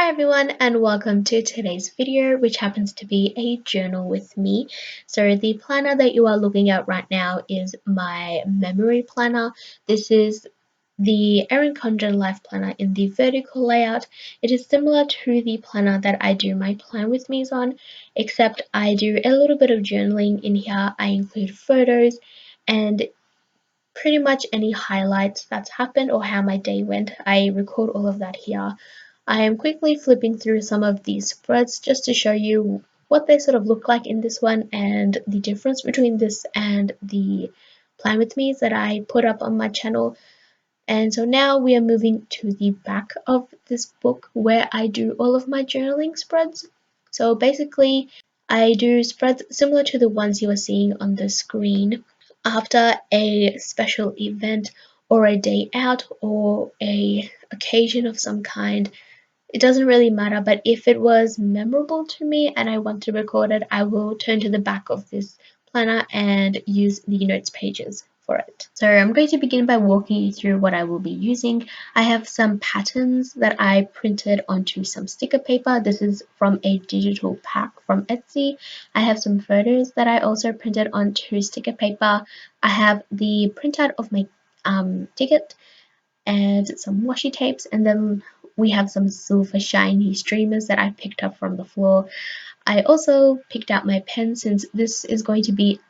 Hi everyone and welcome to today's video, which happens to be a journal with me. So the planner that you are looking at right now is my memory planner. This is the Erin Condren Life Planner in the vertical layout. It is similar to the planner that I do my plan with me's on, except I do a little bit of journaling in here. I include photos and pretty much any highlights that's happened or how my day went. I record all of that here. I am quickly flipping through some of these spreads just to show you what they sort of look like in this one and the difference between this and the plan with me's that I put up on my channel. And so now we are moving to the back of this book where I do all of my journaling spreads. So basically I do spreads similar to the ones you are seeing on the screen after a special event or a day out or a occasion of some kind. It doesn't really matter, but if it was memorable to me and I want to record it, I will turn to the back of this planner and use the notes pages for it. So I'm going to begin by walking you through what I will be using. I have some patterns that I printed onto some sticker paper. This is from a digital pack from Etsy. I have some photos that I also printed onto sticker paper. I have the printout of my ticket and some washi tapes, and then we have some silver shiny streamers that I picked up from the floor. I also picked out my pen since this is going to be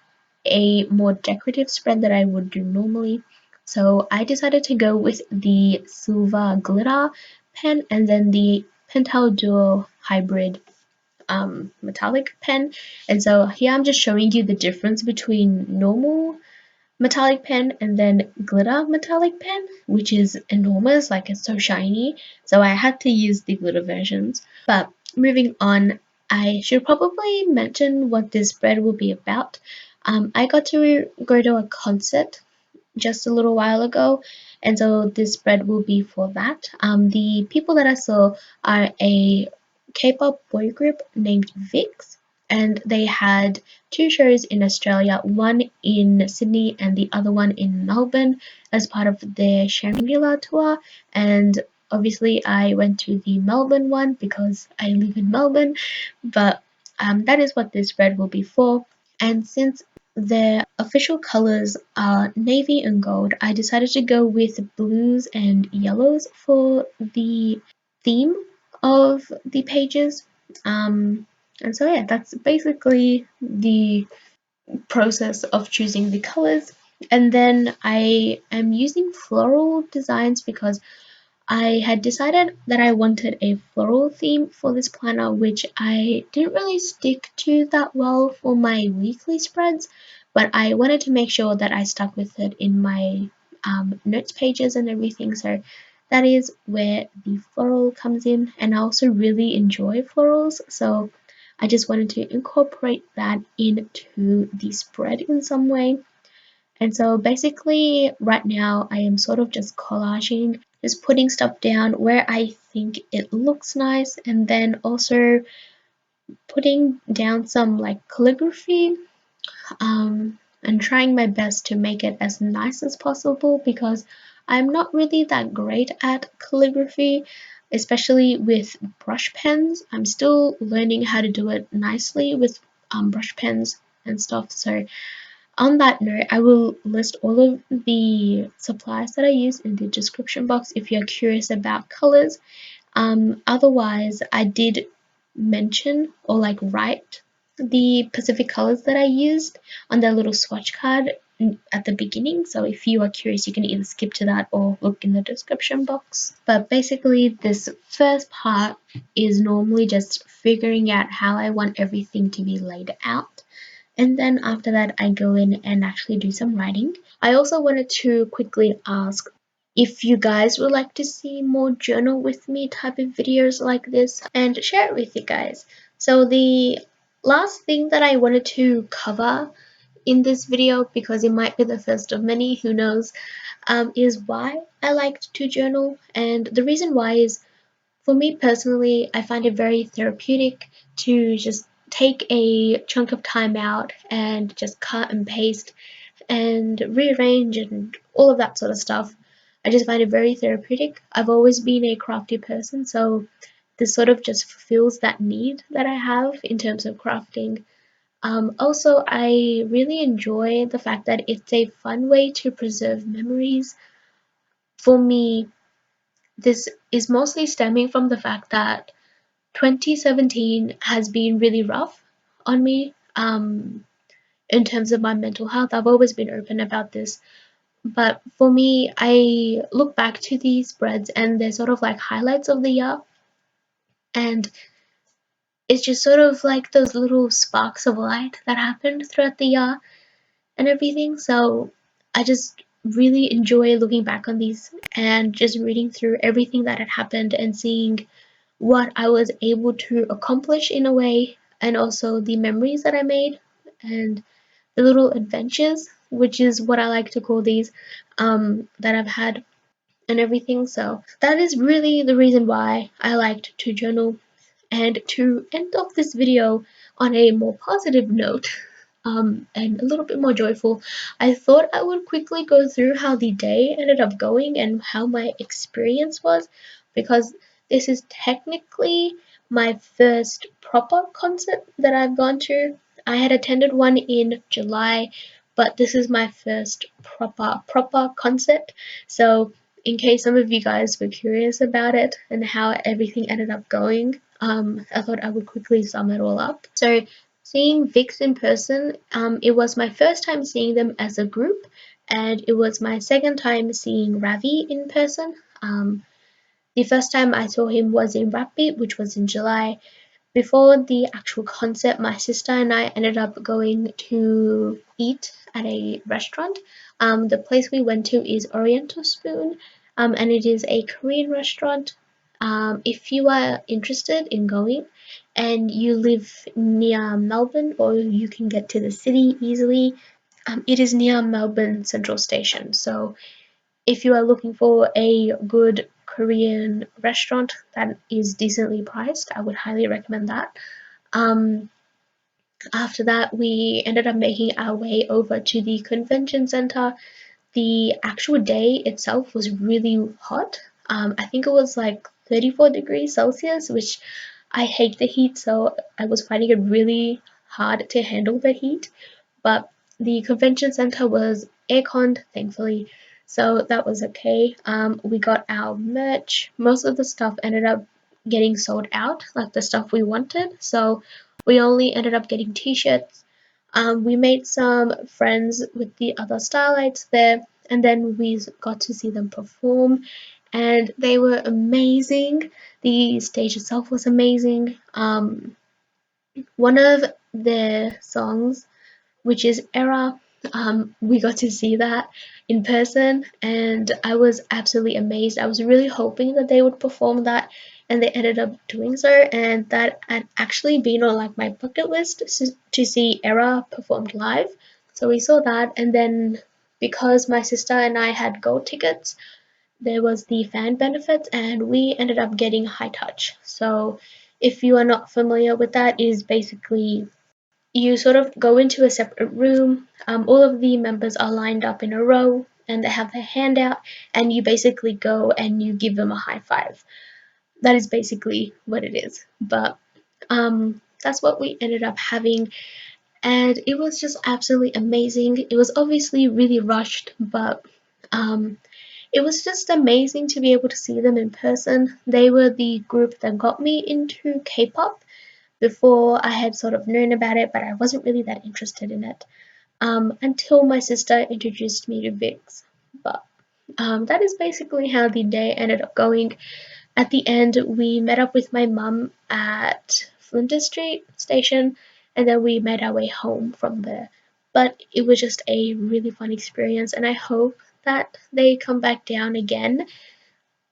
a more decorative spread that I would do normally. So I decided to go with the silver glitter pen and then the Pentel Dual Hybrid metallic pen. And so here I'm just showing you the difference between normal metallic pen and then glitter metallic pen, which is enormous, like it's so shiny, so I had to use the glitter versions. But moving on, I should probably mention what this spread will be about. I got to go to a concert just a little while ago, and so this spread will be for that. The people that I saw are a K-pop boy group named VIXX, and they had two shows in Australia, one in Sydney and the other one in Melbourne as part of their Shangri-La tour. And obviously I went to the Melbourne one because I live in Melbourne, but that is what this spread will be for. And since their official colors are navy and gold, I decided to go with blues and yellows for the theme of the pages. And so yeah, that's basically the process of choosing the colors. And then I am using floral designs because I had decided that I wanted a floral theme for this planner, which I didn't really stick to that well for my weekly spreads, but I wanted to make sure that I stuck with it in my notes pages and everything. So that is where the floral comes in, and I also really enjoy florals, so I just wanted to incorporate that into the spread in some way. And so basically right now I am sort of just collaging, just putting stuff down where I think it looks nice, and then also putting down some like calligraphy, and trying my best to make it as nice as possible because I'm not really that great at calligraphy, especially with brush pens. I'm still learning how to do it nicely with brush pens and stuff. So on that note, I will list all of the supplies that I use in the description box if you're curious about colors. Otherwise, I did mention or like write the Pacific colors that I used on that little swatch card at the beginning, so if you are curious you can either skip to that or look in the description box. But basically this first part is normally just figuring out how I want everything to be laid out, and then after that I go in and actually do some writing. I also wanted to quickly ask if you guys would like to see more journal with me type of videos like this and share it with you guys. So the last thing that I wanted to cover in this video, because it might be the first of many, who knows, is why I liked to journal. And the reason why is, for me personally, I find it very therapeutic to just take a chunk of time out and just cut and paste and rearrange and all of that sort of stuff. I just find it very therapeutic. I've always been a crafty person, so this sort of just fulfills that need that I have in terms of crafting. Also, I really enjoy the fact that it's a fun way to preserve memories. For me, this is mostly stemming from the fact that 2017 has been really rough on me in terms of my mental health. I've always been open about this. But for me, I look back to these spreads and they're sort of like highlights of the year. And it's just sort of like those little sparks of light that happened throughout the year and everything. So I just really enjoy looking back on these and just reading through everything that had happened and seeing what I was able to accomplish in a way, and also the memories that I made and the little adventures, which is what I like to call these, that I've had and everything. So that is really the reason why I liked to journal. And to end off this video on a more positive note, and a little bit more joyful, I thought I would quickly go through how the day ended up going and how my experience was, because this is technically my first proper concert that I've gone to. I had attended one in July, but this is my first proper concert. So in case some of you guys were curious about it and how everything ended up going, I thought I would quickly sum it all up. So seeing VIXX in person, it was my first time seeing them as a group, and it was my second time seeing Ravi in person. The first time I saw him was in Rap Beat, which was in July. Before the actual concert, my sister and I ended up going to eat at a restaurant. The place we went to is Oriental Spoon, and it is a Korean restaurant. If you are interested in going and you live near Melbourne, or you can get to the city easily, it is near Melbourne Central Station. So if you are looking for a good Korean restaurant that is decently priced, I would highly recommend that. Um, After that, we ended up making our way over to the convention center. The actual day itself was really hot. I think it was like 34 degrees Celsius, which I hate the heat, so I was finding it really hard to handle the heat. But the convention center was air-conned, thankfully, so that was okay. We got our merch. Most of the stuff ended up getting sold out, like the stuff we wanted, so we only ended up getting t-shirts. We made some friends with the other starlights there, and then we got to see them perform, and they were amazing. The stage itself was amazing. One of their songs, which is Era, we got to see that in person, and I was absolutely amazed. I was really hoping that they would perform that, and they ended up doing so, and that had actually been on like my bucket list to see Era performed live. So we saw that, and then because my sister and I had gold tickets, there was the fan benefits, and we ended up getting high touch. So if you are not familiar with that, it is basically you sort of go into a separate room. All of the members are lined up in a row and they have their hand out, and you basically go and you give them a high five. That is basically what it is. But that's what we ended up having, and it was just absolutely amazing. It was obviously really rushed, but it was just amazing to be able to see them in person. They were the group that got me into K-pop. Before, I had sort of known about it, but I wasn't really that interested in it, until my sister introduced me to VIXX. But that is basically how the day ended up going. At the end, we met up with my mum at Flinders Street station, and then we made our way home from there. But it was just a really fun experience, and I hope that they come back down again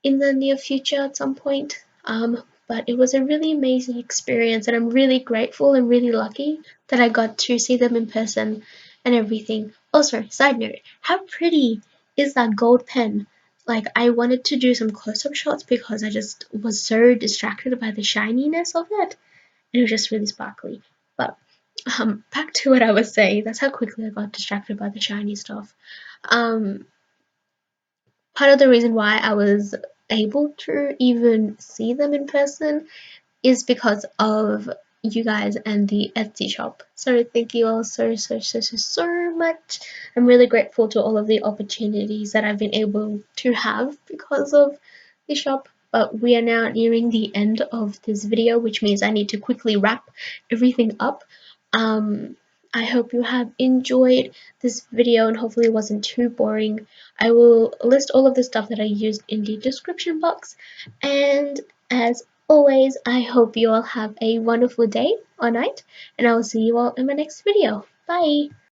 in the near future at some point. But it was a really amazing experience, and I'm really grateful and really lucky that I got to see them in person and everything. Also, side note, how pretty is that gold pen? Like, I wanted to do some close-up shots because I just was so distracted by the shininess of it. It was just really sparkly. But back to what I was saying. That's how quickly I got distracted by the shiny stuff. Um, Part of the reason why I was able to even see them in person is because of you guys and the Etsy shop. So thank you all so much. I'm really grateful to all of the opportunities that I've been able to have because of the shop. But we are now nearing the end of this video, which means I need to quickly wrap everything up. I hope you have enjoyed this video and hopefully it wasn't too boring. I will list all of the stuff that I used in the description box, and as always, I hope you all have a wonderful day or night, and I will see you all in my next video. Bye!